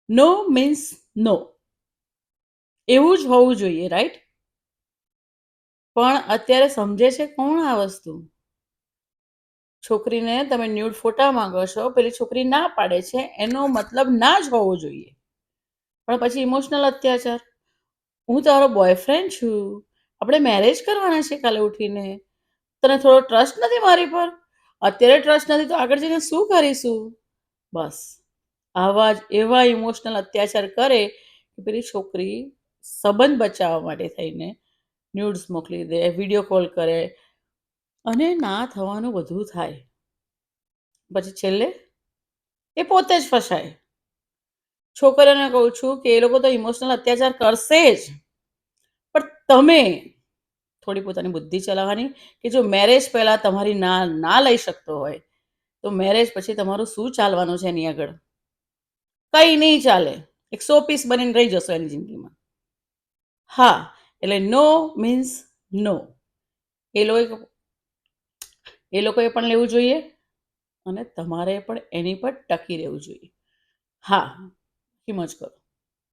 નો means નો, એવું જ હોવું જોઈએ, રાઈટ? પણ અત્યારે સમજે છે કોણ આ વસ્તુ? છોકરીને તમે ન્યૂડ ફોટા માંગો છો, પેલી છોકરી ના પાડે છે, એનો મતલબ ના જ હોવો જોઈએ. પણ પછી ઇમોશનલ અત્યાચાર. હું તારો બોયફ્રેન્ડ છું, આપણે મેરેજ કરવાના છે કાલે ઉઠીને, તને થોડો ટ્રસ્ટ નથી મારી પર? અત્યારે ટ્રસ્ટ નથી તો આગળ જઈને શું કરીશું? બસ આવા જ એવા ઇમોશનલ અત્યાચાર કરે કે પેલી છોકરી સંબંધ બચાવવા માટે થઈને ન્યૂડ્સ મોકલી દે, વિડીયો કોલ કરે, અને ના થવાનું બધું થાય. પછી છેલ્લે એ પોતે જ ફસાય. છોકરીઓને કહું છું કે એ લોકો તો ઇમોશનલ અત્યાચાર કરશે જ, પણ તમે થોડી પોતાની બુદ્ધિ ચલાવવાની, કે જો મેરેજ પહેલા તમારી ના ના લઈ શકતો હોય તો મેરેજ પછી તમારું શું ચાલવાનું છે એની આગળ? કઈ નહીં ચાલે. એક સો પીસ બનીને રહી જશો એની જિંદગીમાં. હા, એટલે નો મીન્સ નો. એ લોકો એ લોકોએ પણ લેવું જોઈએ, અને તમારે પણ એની પર ટકી રહેવું જોઈએ. હા, હિમજ કરો.